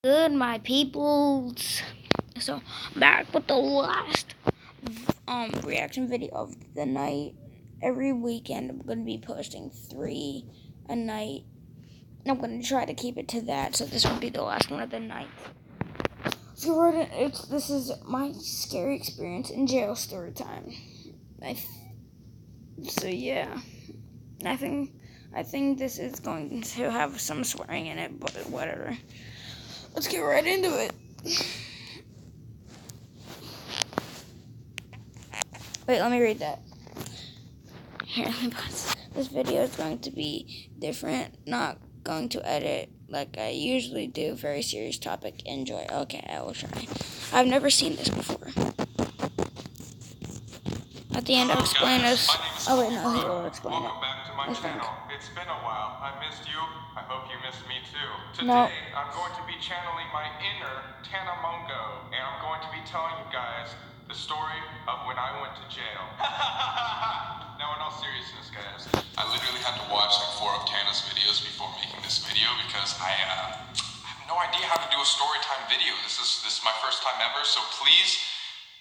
Good, my peoples. So back with the last reaction video of the night. Every weekend I'm gonna be posting 3 a night. I'm gonna try to keep it to that. So this will be the last one of the night. So this is my scary experience in jail story time. So yeah, I think this is going to have some swearing in it, but whatever. Let's get right into it. Wait, let me read that. Here, let me pause. This video is going to be different. Not going to edit like I usually do. Very serious topic. Enjoy. Okay, I will try. I've never seen this before. At the end, I'll explain this. Oh wait, no, he will explain it. Welcome back to my channel. It's been a while. I missed you. I hope you missed me too. Today, No. I'm going to be channeling my inner Tanamongo, and I'm going to be telling you guys the story of when I went to jail. Now, in all seriousness, guys, I literally had to watch like 4 of Tana's videos before making this video because I have no idea how to do a story time video. This is my first time ever, so please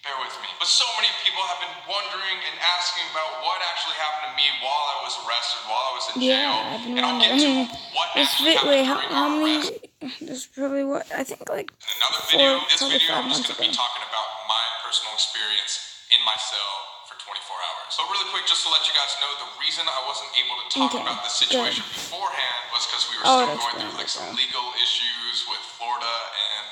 bear with me. But so many people have been wondering and asking about what actually happened to me while I was arrested, while I was in jail. Yeah, I've been and I'll get to what actually happened during our arrest. This is probably what I think like Another video. This video, 5 I'm just months going to be ago. talking about my personal experience in my cell for 24 hours. So really quick, just to let you guys know, the reason I wasn't able to talk about the situation beforehand was because we were still going through like some legal issues with Florida, and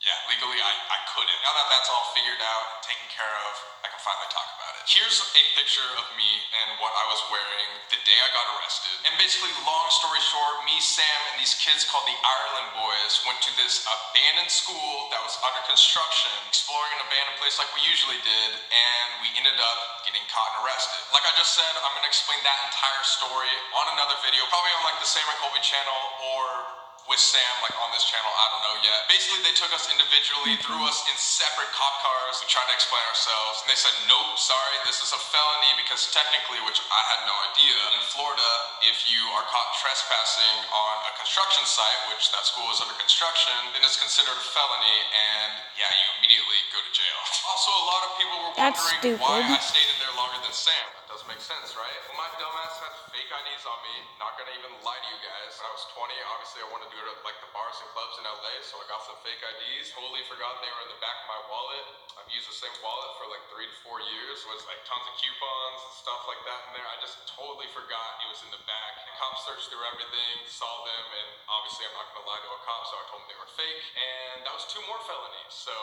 yeah, legally I couldn't. Now that that's all figured out and taken care of, I can finally talk about it. Here's a picture of me and what I was wearing the day I got arrested. And basically, long story short, me, Sam, and these kids called the Ireland Boys went to this abandoned school that was under construction, exploring an abandoned place like we usually did, and we ended up getting caught and arrested. Like I just said, I'm going to explain that entire story on another video, probably on like the Sam and Colby channel or with Sam, like on this channel, I don't know yet. Basically, they took us individually, threw us in separate cop cars. We tried to explain ourselves, and they said, nope, sorry, this is a felony, because technically, which I had no idea, in Florida, if you are caught trespassing on a construction site, which that school is under construction, then it's considered a felony, and yeah, you immediately go to jail. Also, a lot of people were wondering why I stayed in there longer than Sam. That doesn't make sense, right? Well, my dumbass had fake IDs on me. Not gonna even lie to you guys. When I was 20, obviously I wanted to go to like the bars and clubs in LA, so I got some fake IDs. Totally forgot they were in the back of my wallet. I've used the same wallet for like 3 to 4 years. It was like tons of coupons and stuff like that in there. I just totally forgot it was in the back. The cops searched through everything, saw them, and obviously I'm not gonna lie to a cop, so I told them they were fake. And that was 2 more felonies. So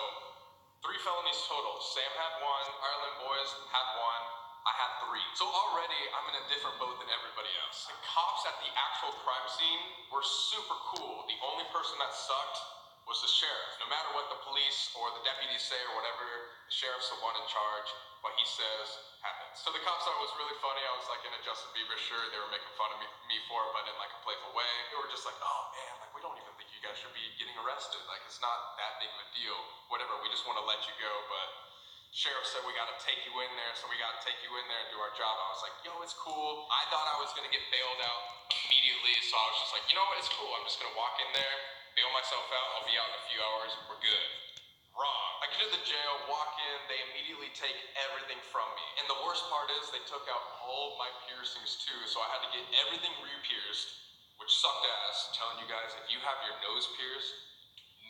3 felonies total. Sam had 1, Ireland Boys had 1. I had 3. So already I'm in a different boat than everybody else. The cops at the actual crime scene were super cool. The only person that sucked was the sheriff. No matter what the police or the deputies say or whatever, the sheriff's the one in charge. What he says happens. So the cops thought it was really funny. I was like in a Justin Bieber shirt. They were making fun of me for it, but in like a playful way. They were just like, oh man, like we don't even think you guys should be getting arrested. Like it's not that big of a deal. Whatever, we just want to let you go, but sheriff said we got to take you in there, so we got to take you in there and do our job. I was like, yo, it's cool. I thought I was going to get bailed out immediately, so I was just like, you know what, it's cool. I'm just going to walk in there, bail myself out. I'll be out in a few hours. We're good. Wrong. I get to the jail, walk in, they immediately take everything from me. And the worst part is they took out all my piercings too, so I had to get everything re-pierced, which sucked ass. I'm telling you guys, if you have your nose pierced,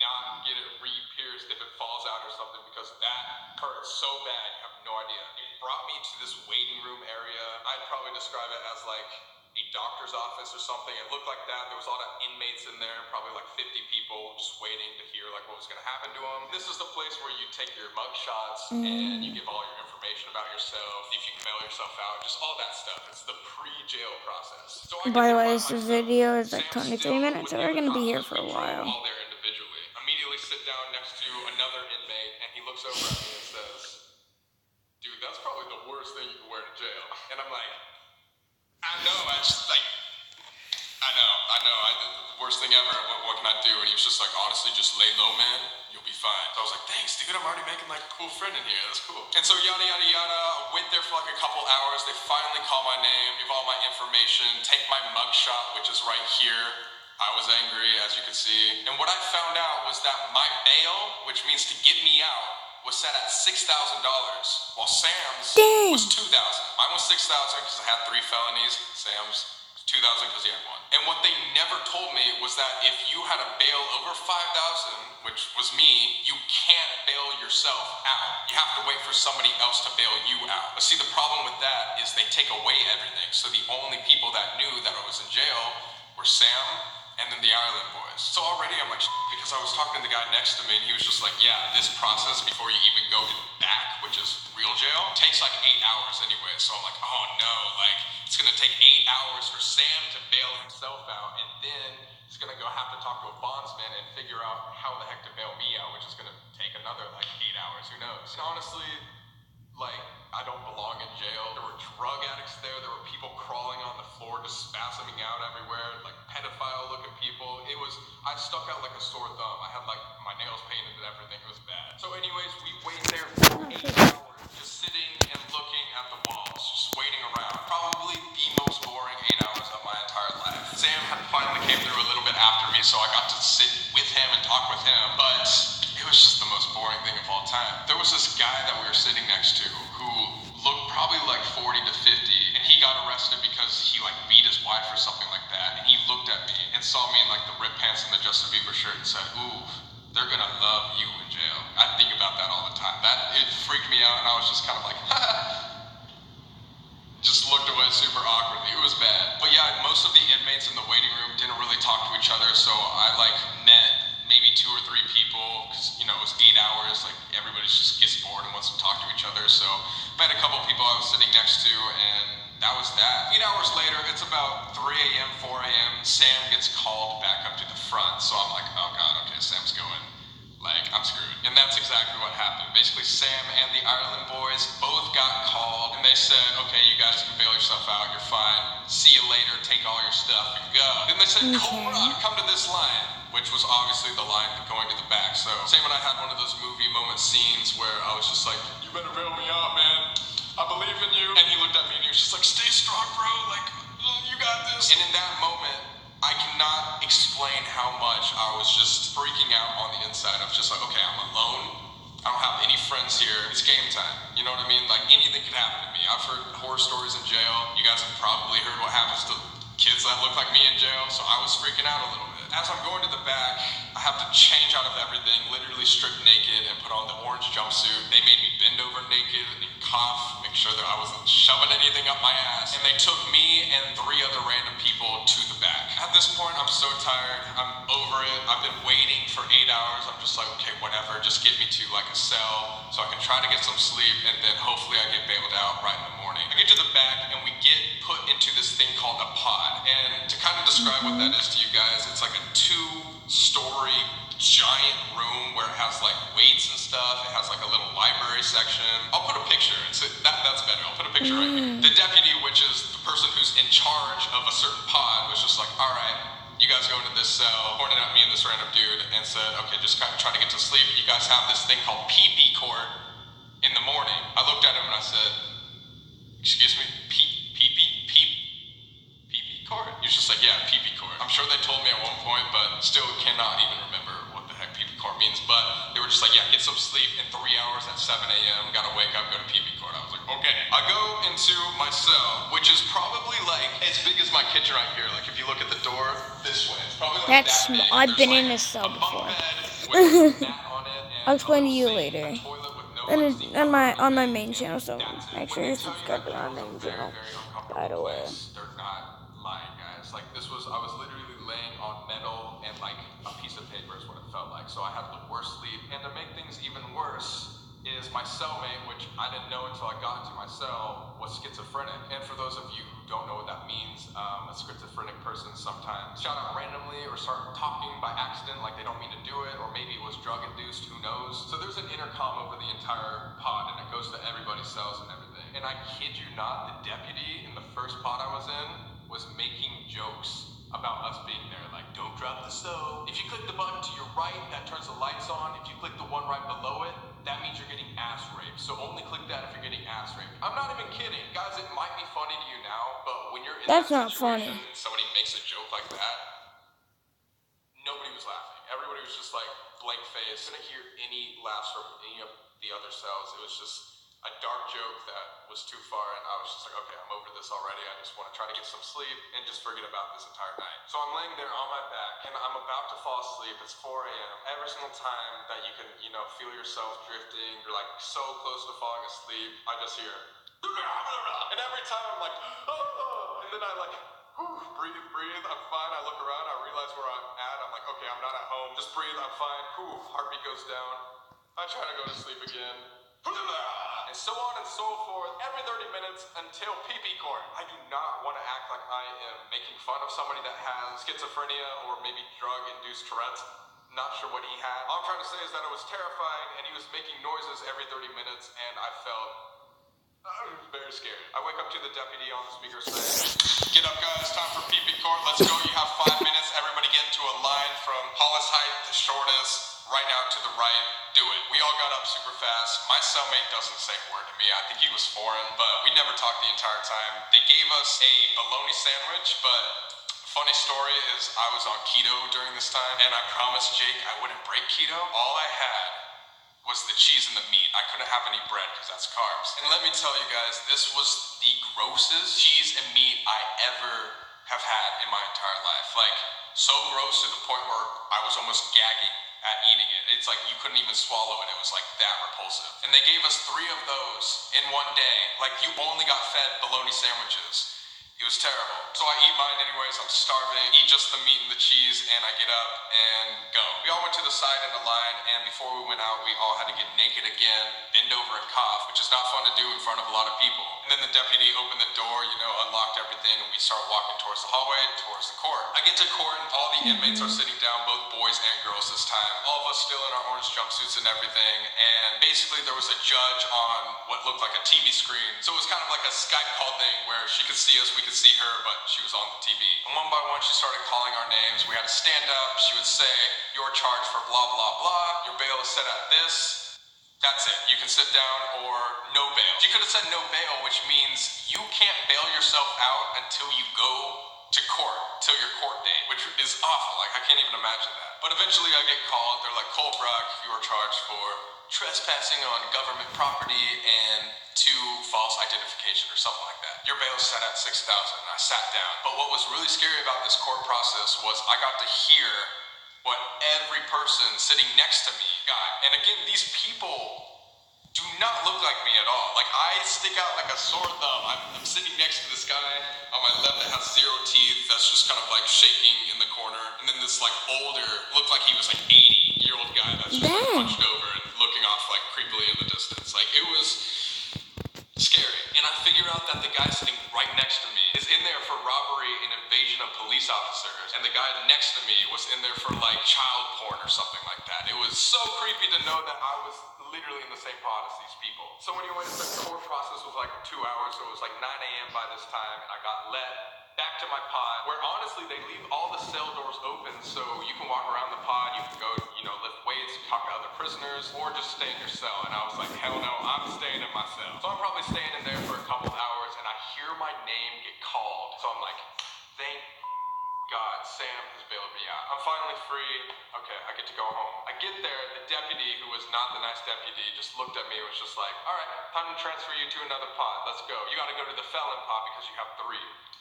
not get it re-pierced if it falls out or something, because that hurts so bad, you have no idea. It brought me to this waiting room area. I'd probably describe it as like a doctor's office or something. It looked like that. There was a lot of inmates in there, probably like 50 people just waiting to hear like what was going to happen to them. This is the place where you take your mug shots and you give all your information about yourself, if you can bail yourself out, just all that stuff. It's the pre-jail process. So by the way, this video is like 23 minutes, so we're going to be here for a while. All there individually. Immediately sit down next to another inmate, and he looks over at me and says, dude, that's probably the worst thing you can wear to jail. And I'm like, I know, the worst thing ever, what can I do? And he was just like, honestly, just lay low, man, you'll be fine. So I was like, thanks, dude, I'm already making like a cool friend in here, that's cool. And so yada, yada, yada, I went there for like a couple hours, they finally call my name, give all my information, take my mugshot, which is right here. I was angry, as you can see. And what I found out was my bail, which means to get me out, was set at $6,000, while Sam's was $2,000. Mine was $6,000 because I had 3 felonies. Sam's $2,000 because he had 1. And what they never told me was that if you had a bail over $5,000, which was me, you can't bail yourself out. You have to wait for somebody else to bail you out. But see, the problem with that is they take away everything. So the only people that knew that I was in jail were Sam and then the Ireland boys. So already I'm like, because I was talking to the guy next to me and he was just like, yeah, this process before you even go back, which is real jail, takes like 8 hours anyway. So I'm like, oh no, like it's gonna take 8 hours for Sam to bail himself out, and then he's gonna go have to talk to a bondsman and figure out how the heck to bail me out, which is gonna take another like 8 hours, who knows. And honestly, like, I don't belong in jail. There were drug addicts there. There were people crawling on the floor, just spasming out everywhere, like pedophile-looking people. I stuck out like a sore thumb. I had like my nails painted and everything. It was bad. So anyways, we waited there for 8 hours, just sitting and looking at the walls, just waiting around. Probably the most boring 8 hours of my entire life. Sam had finally came through a little bit after me, so I got to sit with him and talk with him, but it was just the most boring thing of all time. There was this guy that we were sitting next to who looked probably like 40 to 50, and he got arrested because he like beat his wife or something like that. And he looked at me and saw me in like the ripped pants and the Justin Bieber shirt and said, ooh, they're gonna love you in jail. I think about that all the time. It freaked me out, and I was just kind of like, just looked away super awkwardly. It was bad. But yeah, most of the inmates in the waiting room didn't really talk to each other, so I like met maybe 2 or 3 people, because it was 8 hours, like everybody just gets bored and wants to talk to each other. So met a couple people I was sitting next to, and that was that. 8 hours later, it's about 3 a.m., 4 a.m. Sam gets called back up to the front, so I'm like, oh god, okay, Sam's going. Like, I'm screwed. And that's exactly what happened. Basically, Sam and the Ireland boys both got called, and they said, okay, you guys can bail yourself out, you're fine. See you later, take all your stuff, and go. Then they said, Cobra, come to this line, which was obviously the line going to the back. So Sam and I had one of those movie moment scenes where I was just like, you better bail me out, man. I believe in you. And he looked at me and he was just like, stay strong, bro. Like, you got this. And in that moment, I cannot explain how much I was just freaking out on the inside. I was just like, okay, I'm alone. I don't have any friends here. It's game time. You know what I mean? Like, anything can happen to me. I've heard horror stories in jail. You guys have probably heard what happens to kids that look like me in jail, so I was freaking out a little bit. As I'm going to the back, I have to change out of everything, literally strip naked, and put on the orange jumpsuit. They made me bend over naked and cough, make sure that I wasn't shoving anything up my ass. And they took me and 3 other random people to the back. At this point, I'm so tired. I'm over it. I've been waiting for 8 hours. I'm just like, okay, whatever. Just get me to like a cell so I can try to get some sleep, and then hopefully I get bailed out right in the morning. I get to the back, and we get put into this thing called a pod. And to kind of describe what that is to you guys, it's like a 2-story giant room where it has like weights and stuff. It has like a little library section. I'll put a picture. That's better. I'll put a picture right here. The deputy, which is the person who's in charge of a certain pod, was just like, all right, you guys go into this cell, pointed at me and this random dude, and said, okay, just kind of try to get to sleep. You guys have this thing called pee-pee court in the morning. I looked at him and I said, excuse me, pee-pee court? He was just like, yeah, pee-pee court. I'm sure they told me at one point, but still cannot even remember what the heck pee-pee court means. But they were just like, yeah, get some sleep in 3 hours at 7 a.m. Gotta wake up, go to pee-pee court. I was like, okay. I go into my cell, which is probably like as big as my kitchen right here. Like if you look at the door this way, it's probably like that big. I've been in a cell before. I'll explain to you later. On my main channel, so make sure you subscribe to our main channel. By the way. They're not lying, guys. Like I was literally laying on metal and like a piece of paper is what it felt like. So I had the worst sleep. And to make things even worse is my cellmate, which I didn't know until I got into my cell, was schizophrenic. And for those of you who don't know what that means, a schizophrenic person sometimes shout out randomly or start talking by accident, like they don't mean to do it, or maybe it was drug induced, who knows. So there's an intercom over the entire pod, and it goes to everybody's cells and everything. And I kid you not, the deputy in the first pod I was in was making jokes about us being there. Like, don't drop the stove. If you click the button to your right, that turns the lights on. If you click the one right below it, that means you're getting ass raped. So only click that if you're getting ass raped. I'm not even kidding. Guys, it might be funny to you now, but when you're in That's that not funny. somebody makes a joke like that, nobody was laughing. Everybody was just like, blank face. I didn't hear any laughs from any of the other cells. It was just a dark joke that was too far, and I was just like, okay, I'm over this already. I just want to try to get some sleep and just forget about this entire night. So I'm laying there on my back, and I'm about to fall asleep. It's 4 a.m. Every single time that you can, feel yourself drifting, you're like so close to falling asleep, I just hear, and every time I'm like, oh, and then I like, breathe, I'm fine. I look around, I realize where I'm at. I'm like, okay, I'm not at home. Just breathe, I'm fine. Heartbeat goes down. I try to go to sleep again. And so on and so forth, every 30 minutes until pee-pee court. I do not want to act like I am making fun of somebody that has schizophrenia or maybe drug-induced Tourette's. Not sure what he had. All I'm trying to say is that it was terrifying, and he was making noises every 30 minutes, and I felt very scared. I wake up to the deputy on the speaker saying, get up guys, time for pee-pee court, let's go, you have 5 minutes, everybody get into a line from tallest height to shortest. Right now to the right, do it. We all got up super fast. My cellmate doesn't say a word to me. I think he was foreign, but we never talked the entire time. They gave us a bologna sandwich, but funny story is I was on keto during this time, and I promised Jake I wouldn't break keto. All I had was the cheese and the meat. I couldn't have any bread because that's carbs. And let me tell you guys, this was the grossest cheese and meat I ever have had in my entire life. Like, so gross to the point where I was almost gagging at eating it. It's like you couldn't even swallow it. It was like that repulsive. And they gave us 3 of those in one day. Like, you only got fed bologna sandwiches. It was terrible. So I eat mine anyways. I'm starving. Eat just the meat and the cheese, and I get up and go. We all went to the side in the line, and before we went out, we all had to get naked again, bend over and cough, which is not fun to do in front of a lot of people. And then the deputy opened the door, unlocked everything, and we start walking towards the hallway, towards the court. I get to court, and all the inmates are sitting down, both boys and girls this time. All of us still in our orange jumpsuits and everything, and basically there was a judge on what looked like a TV screen. So it was kind of like a Skype call thing where she could see us, we could see her, but she was on the TV. And one by one, she started calling our names. We had to stand up. She would say, you're charged for blah, blah, blah. Your bail is set at this. That's it. You can sit down or no bail. She could have said no bail, which means you can't bail yourself out until you go to court, till your court date, which is awful. Like, I can't even imagine that. But eventually I get called. They're like, Cole Brock, you are charged for trespassing on government property and 2 false identification or something like that. Your bail is set at $6,000. And I sat down. But what was really scary about this court process was I got to hear what every person sitting next to me got. And again, these people do not look like me at all. Like, I stick out like a sore thumb. I'm sitting next to this guy on my left that has 0 teeth, that's just kind of like shaking in the corner. And then this like older, looked like he was like 80-year-old guy that's just like hunched over and looking off like creepily in the distance. Like, it was scary. And I figure out that the guy sitting right next to me is in there for robbery and invasion of police officers, and the guy next to me was in there for like child porn or something like that. It was so creepy to know that I was literally in the same pod as these people. So anyways, the court process was like 2 hours, so it was like 9 a.m. by this time, and I got led back to my pod, where honestly they leave all the cell doors open so you can walk around the pod, you can go, lift weights, talk to other prisoners, or just stay in your cell. And I was like, hell no, I'm staying in my cell. So I'm probably staying in there for a couple hours, and I hear my name get called. So I'm like, thank God, Sam has bailed me out. I'm finally free. Okay, I get to go home. I get there, the deputy, who was not the nice deputy, just looked at me and was just like, all right, time to transfer you to another pod. Let's go. You got to go to the felon pod because you have 3.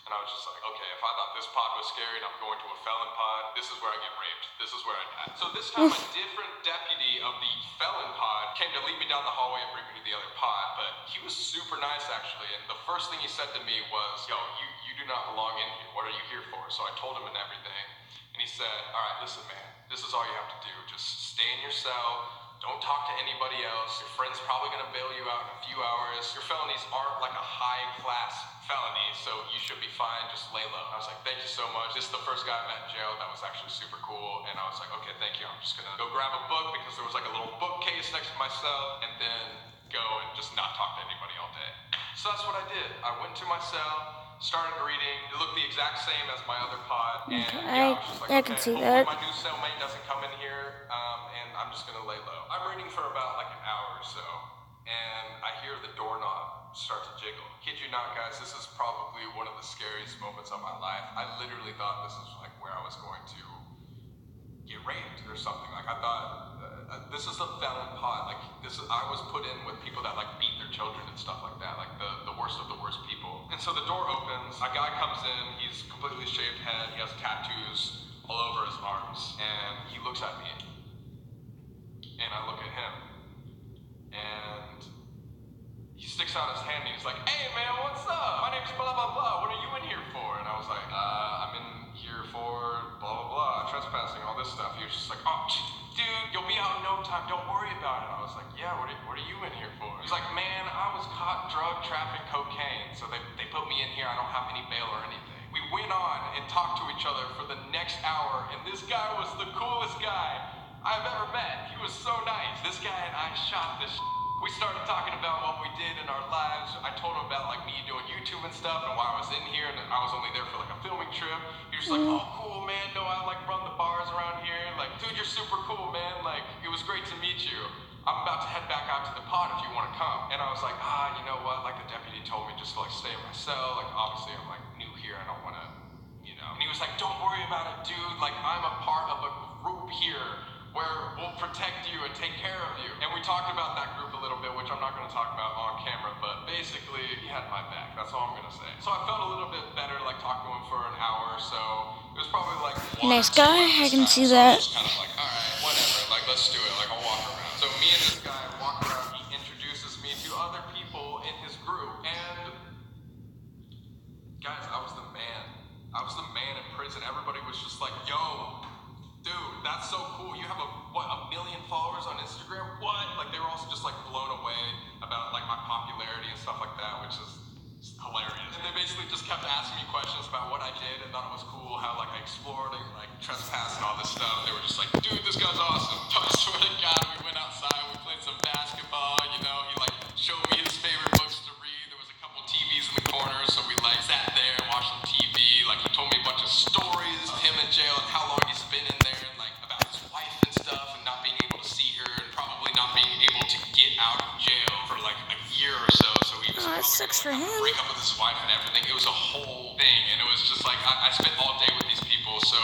And I was just like, okay, if I thought this pod was scary and I'm going to a felon pod, this is where I get raped. This is where I die. So this time, a different deputy of the felon pod came to lead me down the hallway and bring me to the other pod. But he was super nice, actually. And the first thing he said to me was, yo, you do not belong in here. What are you here for? So I told him and everything. And he said, all right, listen, man, this is all you have to do. Just stay in your cell. Don't talk to anybody else. Your friend's probably going to bail you out in a few hours. Your felonies aren't like a high-class felony, so you should be fine. Just lay low. I was like, thank you so much. This is the first guy I met in jail that was actually super cool. And I was like, okay, thank you. I'm just going to go grab a book because there was like a little bookcase next to my cell, and then go and just not talk to anybody all day. So that's what I did. I went to my cell, started reading. It looked the exact same as my other pod, and I was just like, I okay, can see hopefully that. my new cellmate doesn't come in here, and I'm just gonna lay low. I'm reading for about like an hour or so, and I hear the doorknob start to jiggle. Kid you not, guys, this is probably one of the scariest moments of my life. I literally thought this was like where I was going to get raped or something. Like, I thought, this is a felon pod. Like, I was put in with people that like beat their children and stuff like that. Like the worst of the worst people. And so the door opens, a guy comes in, he's completely shaved head, he has tattoos all over his arms, and he looks at me. And I look at him. And he sticks out his hand and he's like, "Hey man, what's up? My name's blah blah blah. What are you in here for?" And I was like, "I'm in here for blah blah blah, trespassing, all this stuff." He was just like, "Oh, dude, you'll be out in no time. Don't worry about it." I was like, "Yeah, what are you in here for?" He's like, "Man, I was caught drug trafficking cocaine, so they put me in here. I don't have any bail or anything." We went on and talked to each other for the next hour, and this guy was the coolest guy I've ever met. He was so nice. This guy and I shot this. We started talking about what we did in our lives. I told him about like me doing YouTube and stuff and why I was in here, and I was only there for like a filming trip. He was like, "Oh, cool, man. No, I like run the bars around here. Like, dude, you're super cool, man. Like, it was great to meet you. I'm about to head back out to the pod if you want to come." And I was like, you know what? Like, the deputy told me just to like stay in my cell. Like, obviously, I'm like new here. I don't want to, you know. And he was like, "Don't worry about it, dude. Like, I'm a part of a group here where we'll protect you and take care of you." And we talked about that group a little bit, which I'm not going to talk about on camera, but basically, he had my back. That's all I'm going to say. So I felt a little bit better, like, talking to him for an hour or so. It was probably, like, nice guy, I can see that. So I was just kind of like, all right, whatever. Like, let's do it. Like, I'll walk around. So me and this guy walk around. He introduces me to other people in his group. And, guys, I was the man. I was the man in prison. Everybody was just like, "Yo, dude, that's so cool. You have a million followers on Instagram? What?" Like, they were also just like blown away about like my popularity and stuff like that, which is hilarious. And they basically just kept asking me questions about what I did and thought it was cool, how like I explored and like trespassed and all this stuff. They were just like, "Dude, this guy's awesome." So I swear to God, we went outside, we played some basketball, you know, he like showed me his favorite books to read. There was a couple TVs in the corner, so we like sat there and watched some TV. Like, he told me a bunch of stories of him in jail and how long he's been in there, and like about his wife and stuff, and not being able to see her, and probably not being able to get out of jail for like a year or so. So he was That sucks for him. break up with his wife and everything. It was a whole thing, and it was just like I spent all day with these people, so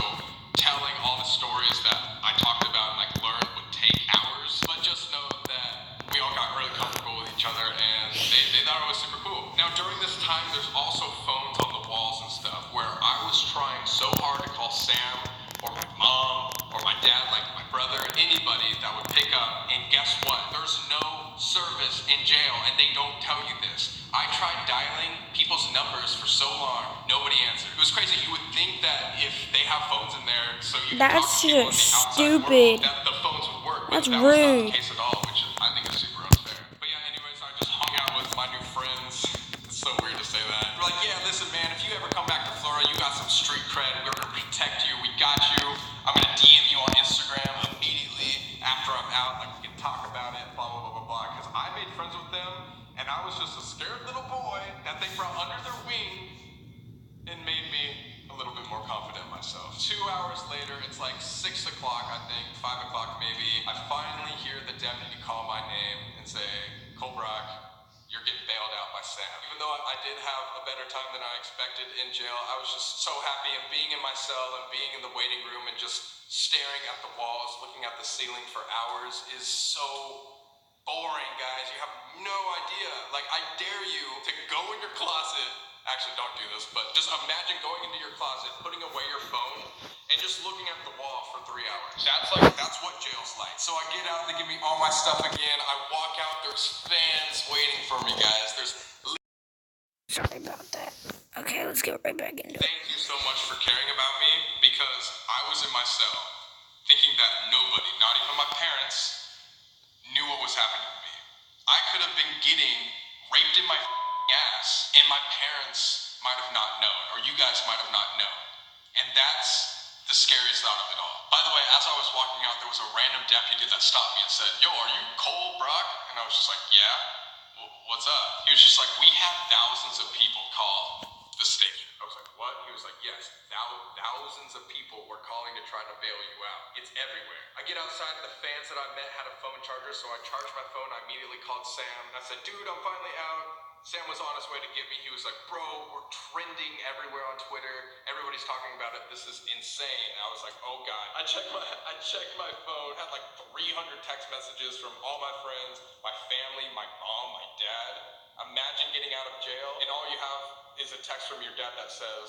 telling all the stories that I talked about and like learned would take hours. But just know that we all got really comfortable with each other, and they thought it was super cool. Now during this time, there's also phones on the walls and stuff where I was trying so hard to call Sam or my mom or my dad, like my brother, anybody that would pick up. And guess what? There's no service in jail, and they don't tell you this. I tried dialing people's numbers for so long, nobody answered. It was crazy. You would think that if they have phones in there, so you can talk to people in the outside world, that the phones would work. But that was not the case at all, which I think is super unfair. But yeah, anyways, I just hung out with my new friends. It's so weird to say that. We're like, "Yeah, listen, man, if you ever come back to Florida, you got some street cred. We're gonna protect you. We got you. I'm gonna DM you on Instagram immediately after I'm out. Like, we can talk about it, blah, blah, blah, blah, blah." Because I made friends with them, and I was just a scared little boy that they brought under their wing and made me a little bit more confident myself. 2 hours later, it's like 6 o'clock, I think, 5 o'clock maybe. I finally hear the deputy call my name and say, "Colby, you're getting bailed out by Sam." Even though I did have a better time than I expected in jail, I was just so happy, and being in my cell and being in the waiting room and just staring at the walls, looking at the ceiling for hours is so boring, guys. You have no idea. Like, I dare you to go in your closet. Actually, don't do this, but just imagine going into your closet, putting away your phone, and just looking at the wall for 3 hours. That's what jail's like. So I get out, they give me all my stuff again. I walk out, there's fans waiting for me, guys. Sorry about that. Okay, let's get right back into it. Thank you so much for caring about me, because I was in my cell thinking that nobody, not even my parents, knew what was happening to me. I could have been getting raped in my ass, and my parents might have not known, or you guys might have not known. And that's the scariest thought of it all. By the way, as I was walking out, there was a random deputy that stopped me and said, "Yo, are you Cole Brock?" And I was just like, "Yeah, what's up?" He was just like, "We had thousands of people call the station." I was like, "What?" He was like, "Yes, thousands of people were calling to try to bail you out. It's everywhere." I get outside, the fans that I met had a phone charger, so I charged my phone. I immediately called Sam, and I said, "Dude, I'm finally out. Sam was on his way to get me. He was like, bro, we're trending everywhere on Twitter. Everybody's talking about it. This is insane. I was like, oh God. I checked my phone, had like 300 text messages from all my friends, my family, my mom, my dad. Imagine getting out of jail and all you have is a text from your dad that says,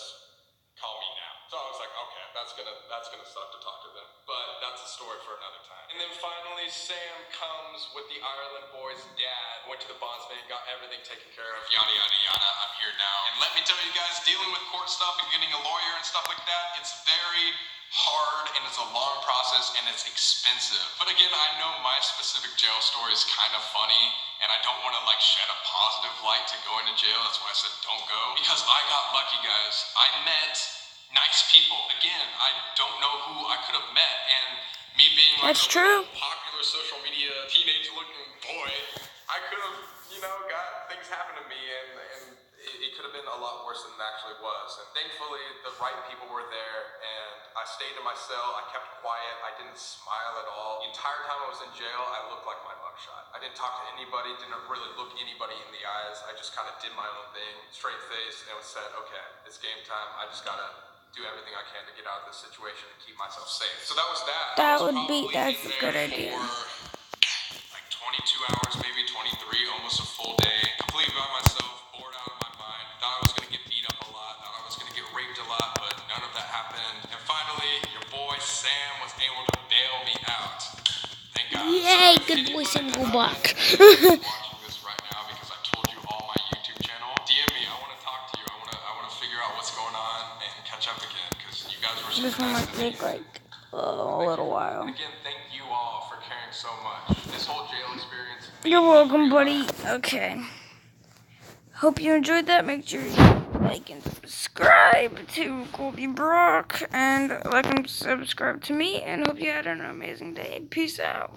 call me now. So I was like, okay, that's gonna suck to talk to them. But that's a story for another time. And then finally, Sam comes with the Ireland boys' dad, went to the bondsman, got everything taken care of, yada, yada, yada. I'm here now. And let me tell you guys, dealing with court stuff and getting a lawyer and stuff like that, it's very hard and it's a long process and it's expensive. But again, I know my specific jail story is kind of funny and I don't want to like shed a positive light to going to jail. That's why I said don't go, because I got lucky, guys. I met nice people. Again, I don't know who I could have met, and me being like a popular social media teenage looking boy, I could have, got things happen to me and it could have been a lot worse than it actually was. And thankfully, the right people were there, and I stayed in my cell. I kept quiet. I didn't smile at all. The entire time I was in jail, I looked like my mugshot. I didn't talk to anybody, didn't really look anybody in the eyes. I just kind of did my own thing, straight face, and said, okay, it's game time. I just gotta do everything I can to get out of this situation and keep myself safe. So that was that. That's a good idea. Like 22 hours, maybe 23, almost a full day, completely by myself, bored out of my mind. Thought I was gonna get beat up a lot, thought I was gonna get raped a lot, but none of that happened. And finally, your boy Sam was able to bail me out. Thank God. Yay, good boy Sam, go back. Watching this right now because I told you all my YouTube channel. DM me. I want to talk to you. I want to figure out what's going on and catch up again because you guys were so This one might take like a little while. Again, thank you all for caring so much. This whole jail experience. You're welcome, buddy. Okay. Hope you enjoyed that. Make sure you like and subscribe to Colby Brock and like and subscribe to me. And hope you had an amazing day. Peace out.